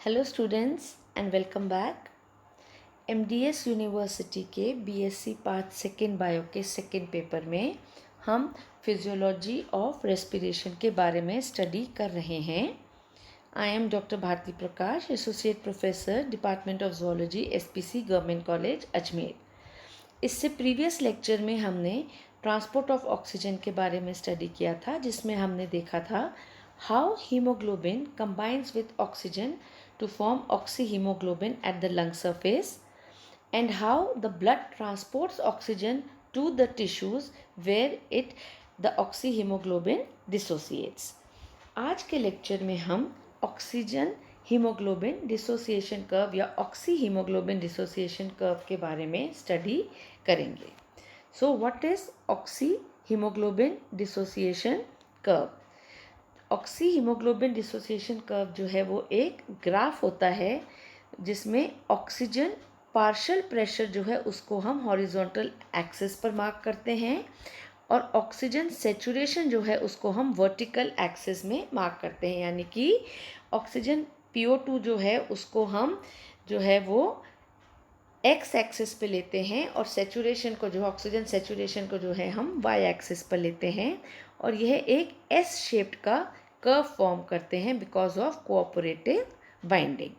Hello students and welcome back. MDS university के BSc part second bio के second paper में हम physiology of respiration के बारे में स्टडी कर रहे हैं। I am doctor Bharti Prakash, associate professor, department of zoology, SPC, government college Ajmer. इससे प्रीवियस लेक्चर में हमने ट्रांसपोर्ट ऑफ ऑक्सीजन के बारे में स्टडी किया था, जिसमें हमने देखा था how haemoglobin combines with oxygen to form oxyhemoglobin at the lung surface and how the blood transports oxygen to the tissues where the oxyhemoglobin dissociates. आज के लेक्चर में हम ऑक्सीजन हीमोग्लोबिन डिसोसिएशन कर्व या ऑक्सी हीमोग्लोबिन डिसोसिएशन कर्व के बारे में study करेंगे। So what is oxy haemoglobin dissociation curve? Oxy haemoglobin dissociation curve जो है वो एक ग्राफ होता है जिसमें ऑक्सीजन पार्शियल प्रेशर जो है उसको हम हॉरिजॉन्टल एक्सिस पर मार्क करते हैं और ऑक्सीजन सेचुरेशन जो है उसको हम वर्टिकल एक्सिस में मार्क करते हैं। यानी कि ऑक्सीजन PO2 जो है उसको हम जो है वो एक्स एक्सिस पे लेते हैं और सेचुरेशन को जो ऑक्सीजन सेचुरेशन को जो है हम वाई एक्सिस पर लेते हैं और यह एक एस शेप्ड का कर्व फॉर्म करते हैं बिकॉज ऑफ कोऑपरेटिव बाइंडिंग।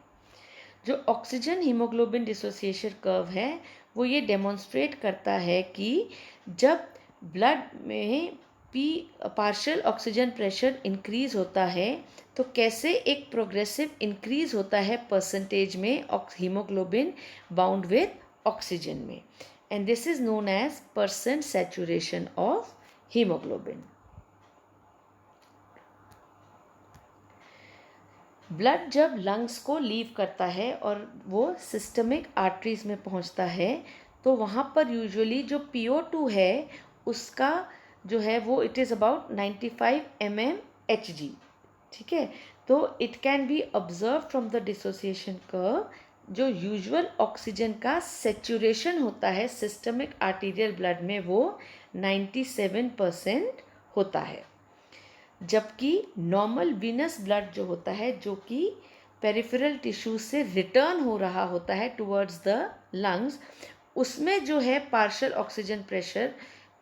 जो ऑक्सीजन हीमोग्लोबिन डिसोसिएशन कर्व है वो ये डेमोन्स्ट्रेट करता है कि जब ब्लड में पार्शियल ऑक्सीजन प्रेशर इंक्रीज होता है तो कैसे एक प्रोग्रेसिव इंक्रीज होता है परसेंटेज में हीमोग्लोबिन बाउंड विद ऑक्सीजन में, and this is known as percent saturation of haemoglobin. Blood जब लंग्स को लीव करता है और वो सिस्टमिक आर्टरीज में पहुंचता है तो वहाँ पर यूजुअली जो PO2 है उसका जो है वो इट इज़ अबाउट 95 mmHg। ठीक है, तो it can be observe from the dissociation curve जो यूजुअल ऑक्सीजन का सेचुरेशन होता है सिस्टमिक आर्टीरियल ब्लड में वो 97% होता है, जबकि नॉर्मल वीनस ब्लड जो होता है जो कि पेरिफेरल टिश्यू से रिटर्न हो रहा होता है टुवर्ड्स द लंग्स, उसमें जो है पार्शियल ऑक्सीजन प्रेशर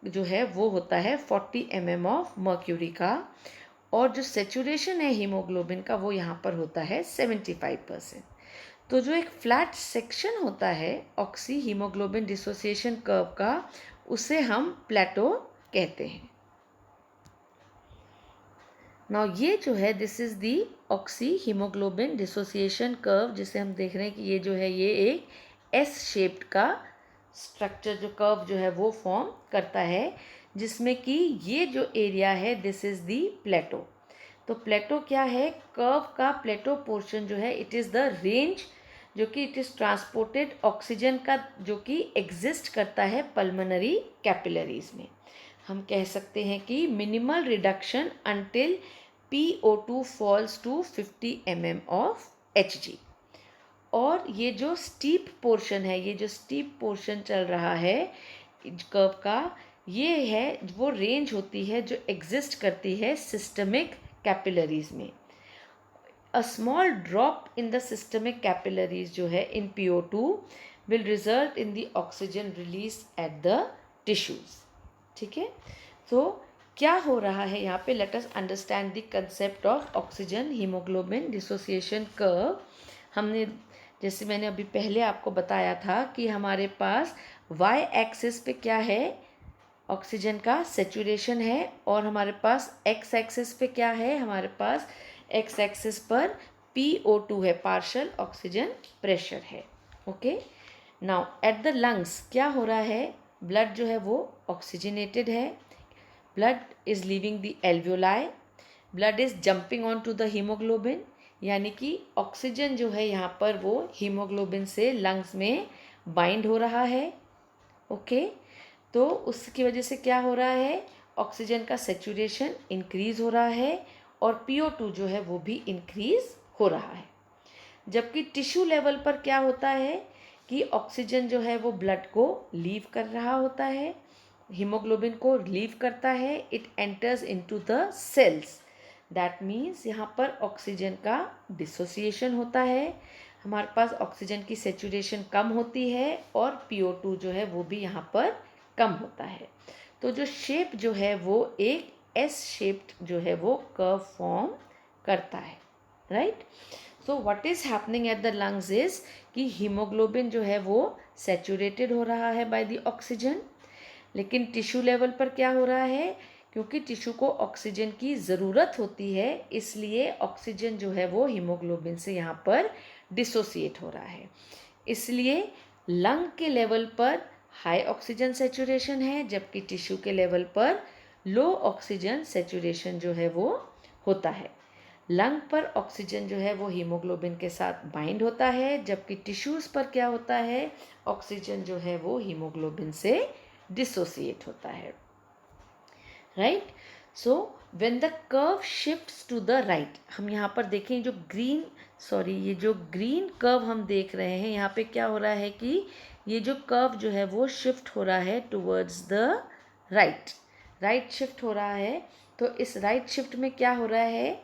जो है वो होता है 40 mm ऑफ मर्क्यूरी का और जो सेचुरेशन है हीमोग्लोबिन का वो यहाँ पर होता है 75%। तो जो एक फ्लैट सेक्शन होता है ऑक्सी हीमोग्लोबिन डिसोसिएशन कर्व का उसे हम प्लेटो कहते हैं। नाउ ये जो है this is the oxy haemoglobin dissociation curve जिसे हम देख रहे हैं कि ये जो है ये एक एस शेप्ड का स्ट्रक्चर जो कर्व जो है वो फॉर्म करता है जिसमें कि ये जो एरिया है दिस इज़ दी प्लेटो। तो प्लेटो क्या है? कर्व का प्लेटो पोर्शन जो है इट इज़ द रेंज जो कि इट इज़ ट्रांसपोर्टेड ऑक्सीजन का जो कि एग्जिस्ट करता है पल्मोनरी कैपिलरीज में। हम कह सकते हैं कि minimal reduction until PO2 falls to 50 mm of Hg। और ये जो स्टीप पोर्शन है, ये जो स्टीप पोर्शन चल रहा है कर्व का, ये है वो रेंज होती है जो एग्जिस्ट करती है सिस्टमिक कैपिलरीज में। A small drop in the systemic capillaries जो है इन PO2 will result in the oxygen release at the tissues. ठीक है, तो क्या हो रहा है यहाँ पे? Let us understand the concept of oxygen haemoglobin dissociation curve. हमने जैसे मैंने अभी पहले आपको बताया था कि हमारे पास वाई एक्सिस पे क्या है? ऑक्सीजन का सेचुरेशन है और हमारे पास एक्स एक्सिस पे क्या है? हमारे पास एक्स एक्सिस पर PO2 है, पार्शियल ऑक्सीजन प्रेशर है। Okay, now at the lungs क्या हो रहा है? ब्लड जो है वो ऑक्सीजनेटेड है, blood is leaving the alveoli, blood is jumping on to the haemoglobin, यानी कि ऑक्सीजन जो है यहाँ पर वो हीमोग्लोबिन से लंग्स में बाइंड हो रहा है। ओके, तो उसकी वजह से क्या हो रहा है? ऑक्सीजन का सेचुरेशन इंक्रीज हो रहा है और PO2 जो है वो भी इंक्रीज हो रहा है। जबकि टिश्यू लेवल पर क्या होता है कि ऑक्सीजन जो है वो ब्लड को लीव कर रहा होता है, हीमोग्लोबिन को लीव करता है, it enters into the cells. That means यहाँ पर ऑक्सीजन का डिसोसिएशन होता है, हमारे पास ऑक्सीजन की सेचुरेशन कम होती है और PO2 जो है वो भी यहाँ पर कम होता है। तो जो शेप जो है वो एक एस शेप्ड जो है वो कर्व फॉर्म करता है, right. So what is happening at the lungs is कि हीमोग्लोबिन जो है वो सेचुरेटेड हो रहा है बाय द ऑक्सीजन, लेकिन टिश्यू लेवल पर क्या हो रहा है, क्योंकि टिश्यू को ऑक्सीजन की ज़रूरत होती है, इसलिए ऑक्सीजन जो है वो हीमोग्लोबिन से यहाँ पर डिसोसिएट हो रहा है। इसलिए लंग के लेवल पर हाई ऑक्सीजन सेचुरेशन है, जबकि टिश्यू के लेवल पर लो ऑक्सीजन सेचुरेशन जो है वो होता है। लंग पर ऑक्सीजन जो है वो हीमोग्लोबिन के साथ बाइंड होता है, जबकि टिश्यूज़ पर क्या होता है, ऑक्सीजन जो है वो हीमोग्लोबिन से डिसोसिएट होता है, right. So when the curve shifts to the right, हम यहाँ पर देखें ये जो ग्रीन कर्व हम देख रहे हैं, यहाँ पे क्या हो रहा है कि ये जो कर्व जो है वो शिफ्ट हो रहा है टुवर्ड्स द राइट शिफ्ट हो रहा है। तो इस राइट शिफ्ट में क्या हो रहा है,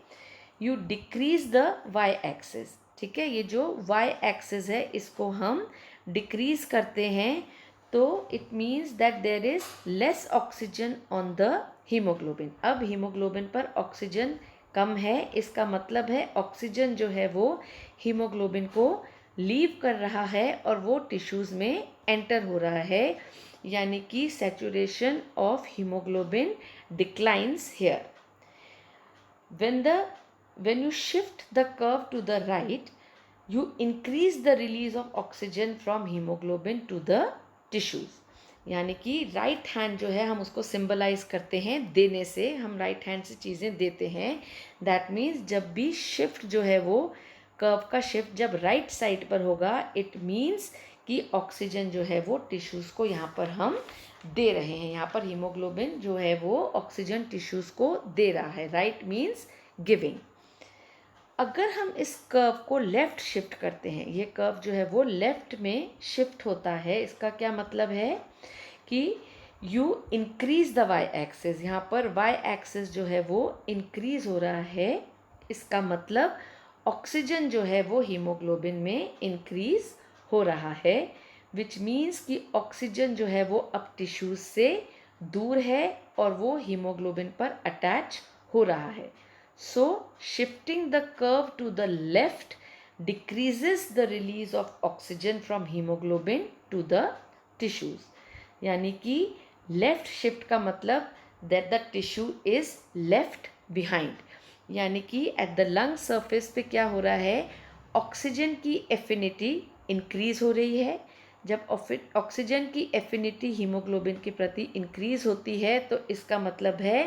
you decrease the y axis, ठीक है, ये जो वाई एक्सिस है इसको हम डिक्रीज करते हैं, तो it means that there is less oxygen on the haemoglobin. अब हीमोग्लोबिन पर ऑक्सीजन कम है, इसका मतलब है ऑक्सीजन जो है वो हीमोग्लोबिन को लीव कर रहा है और वो टिश्यूज़ में एंटर हो रहा है, यानी कि saturation of haemoglobin declines here. When you shift the curve to the right, you increase the release of oxygen from hemoglobin to the tissues। यानी कि राइट हैंड जो है हम उसको सिंबलाइज करते हैं देने से, हम राइट हैंड से चीज़ें देते हैं। दैट मीन्स जब भी शिफ्ट जो है वो कर्व का शिफ्ट जब राइट साइड पर होगा, इट मीन्स कि ऑक्सीजन जो है वो टिश्यूज़ को यहाँ पर हम दे रहे हैं। यहाँ पर हीमोग्लोबिन जो है वो ऑक्सीजन टिश्यूज़ को दे रहा है, राइट मीन्स गिविंग। अगर हम इस कर्व को लेफ़्ट शिफ्ट करते हैं, ये कर्व जो है वो लेफ़्ट में शिफ्ट होता है, इसका क्या मतलब है कि you increase the y axis, यहाँ पर वाई एक्सिस जो है वो इंक्रीज हो रहा है, इसका मतलब ऑक्सीजन जो है वो हीमोग्लोबिन में इंक्रीज हो रहा है, विच मीन्स कि ऑक्सीजन जो है वो अब टिश्यूज से दूर है और वो हीमोग्लोबिन पर अटैच हो रहा है। So shifting the curve to the left decreases the release of oxygen from hemoglobin to the tissues। यानी कि लेफ्ट शिफ्ट का मतलब that the tissue is left behind, यानी कि एट द लंग सरफेस पे क्या हो रहा है, ऑक्सीजन की एफिनिटी इंक्रीज हो रही है। जब ऑक्सीजन की एफिनिटी हीमोग्लोबिन के प्रति इंक्रीज होती है तो इसका मतलब है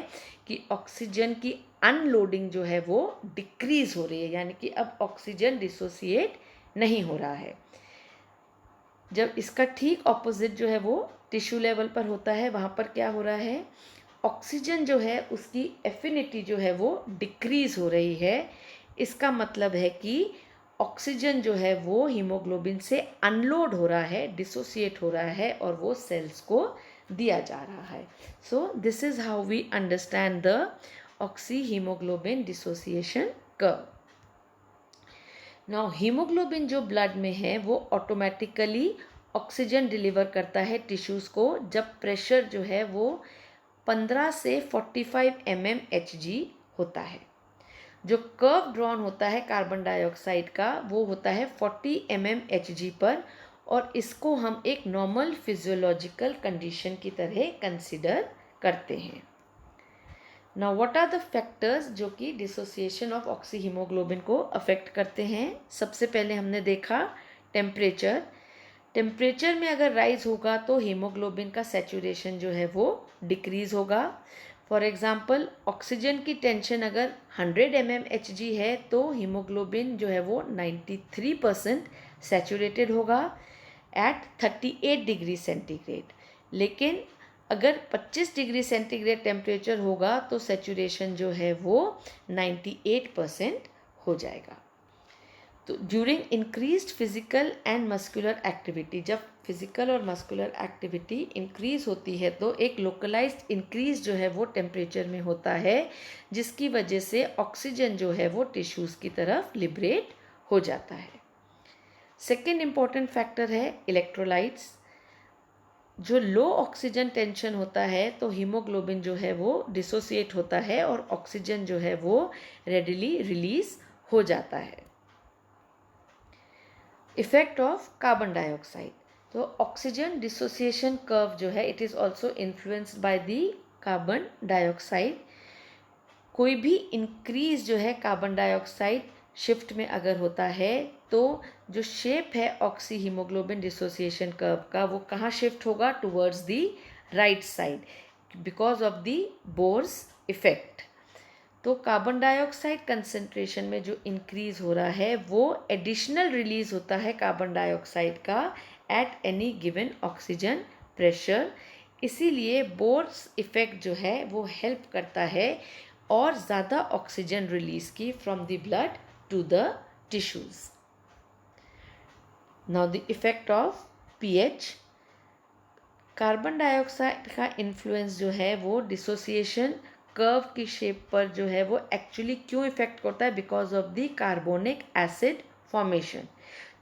कि ऑक्सीजन की अनलोडिंग जो है वो डिक्रीज हो रही है, यानी कि अब ऑक्सीजन डिसोसिएट नहीं हो रहा है। जब इसका ठीक ऑपोजिट जो है वो टिश्यू लेवल पर होता है, वहाँ पर क्या हो रहा है, ऑक्सीजन जो है उसकी एफिनिटी जो है वो डिक्रीज हो रही है। इसका मतलब है कि ऑक्सीजन जो है वो हीमोग्लोबिन से अनलोड हो रहा है, डिसोसिएट हो रहा है और वो सेल्स को दिया जा रहा है। So this is how we understand the oxyhaemoglobin dissociation curve. Now haemoglobin जो ब्लड में है वो ऑटोमेटिकली ऑक्सीजन डिलीवर करता है टिश्यूज़ को जब प्रेशर जो है वो 15 से 45 mmHg होता है। जो कर्व ड्रॉन होता है कार्बन डाइऑक्साइड का वो होता है 40 mmHg पर, और इसको हम एक नॉर्मल फिजियोलॉजिकल कंडीशन की तरह कंसिडर करते हैं। Now what are the factors जो कि डिसोसिएशन ऑफ ऑक्सीहीमोग्लोबिन को अफेक्ट करते हैं। सबसे पहले हमने देखा टेम्परेचर। टेम्परेचर में अगर राइज होगा तो हीमोग्लोबिन का सेचुरेशन जो है वो डिक्रीज होगा। फॉर एग्जांपल ऑक्सीजन की टेंशन अगर 100 mmHg है तो हीमोग्लोबिन जो है वो 93% सैचुरेटेड होगा एट 38 डिग्री सेंटीग्रेड। लेकिन अगर 25 डिग्री सेंटीग्रेड टेम्परेचर होगा तो सैचुरेशन जो है वो 98% हो जाएगा। तो during increased physical and muscular activity, जब फिजिकल और मस्कुलर एक्टिविटी इंक्रीज होती है तो एक लोकलाइज्ड इंक्रीज जो है वो टेम्परेचर में होता है, जिसकी वजह से ऑक्सीजन जो है वो टिश्यूज़ की तरफ लिबरेट हो जाता है। सेकेंड इम्पॉर्टेंट फैक्टर है इलेक्ट्रोलाइट्स। जो लो ऑक्सीजन टेंशन होता है तो हीमोग्लोबिन जो है वो डिसोसिएट होता है और ऑक्सीजन जो है वो रेडिली रिलीज हो जाता है। इफेक्ट ऑफ कार्बन डाइऑक्साइड, तो ऑक्सीजन डिसोसिएशन कर्व जो है it is also influenced by the carbon dioxide. कोई भी इंक्रीज जो है कार्बन डाइऑक्साइड शिफ्ट में अगर होता है तो जो शेप है ऑक्सी हीमोग्लोबिन डिसोसिएशन कर्व का वो कहाँ शिफ्ट होगा, towards the right side, because of the Bohr's effect. तो कार्बन डाइऑक्साइड कंसंट्रेशन में जो इंक्रीज हो रहा है वो एडिशनल रिलीज होता है कार्बन डाइऑक्साइड का at any given oxygen pressure. इसीलिए बोर्स इफेक्ट जो है वो हेल्प करता है और ज़्यादा ऑक्सीजन रिलीज की from the blood to the tissues. Now the effect of pH. Carbon dioxide का इन्फ्लुएंस जो है वो डिसोसिएशन कर्व की शेप पर जो है वो एक्चुअली क्यों इफेक्ट करता है, because of the carbonic acid formation,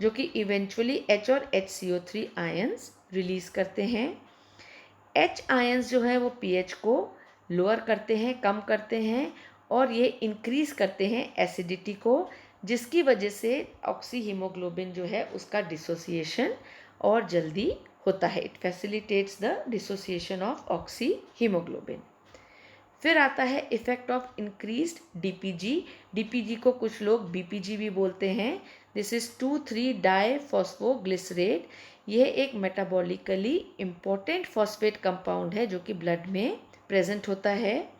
जो कि इवेंचुअली H और HCO3 आयंस रिलीज करते हैं। H आयंस जो है वो pH को लोअर करते हैं, कम करते हैं, और ये इंक्रीज करते हैं एसिडिटी को, जिसकी वजह से ऑक्सी हीमोग्लोबिन जो है उसका डिसोसिएशन और जल्दी होता है। It facilitates the dissociation of oxy haemoglobin. फिर आता है effect of increased DPG. DPG को कुछ लोग बीपीजी भी बोलते हैं। दिस इज 2,3-डाइफॉस्फोग्लिसरेट। यह एक मेटाबॉलिकली इम्पोर्टेंट फॉस्फेट कंपाउंड है जो कि ब्लड में प्रेजेंट होता है।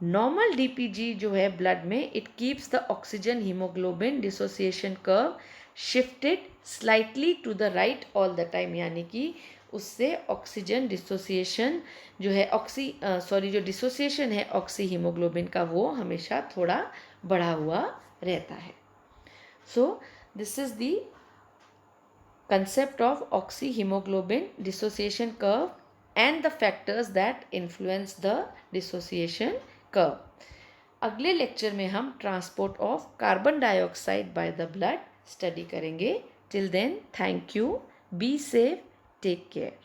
नॉर्मल डीपीजी जो है ब्लड में, it keeps the oxygen haemoglobin dissociation curve shifted slightly to the right all the time, यानी कि उससे ऑक्सीजन डिसोसिएशन जो है जो डिसोसिएशन है ऑक्सी हीमोग्लोबिन का वो हमेशा थोड़ा बढ़ा हुआ रहता है। So this is the concept of oxyhemoglobin dissociation curve and the factors that influence the dissociation curve. अगले लेक्चर में हम transport of carbon dioxide by the blood study करेंगे। Till then, thank you, be safe, take care.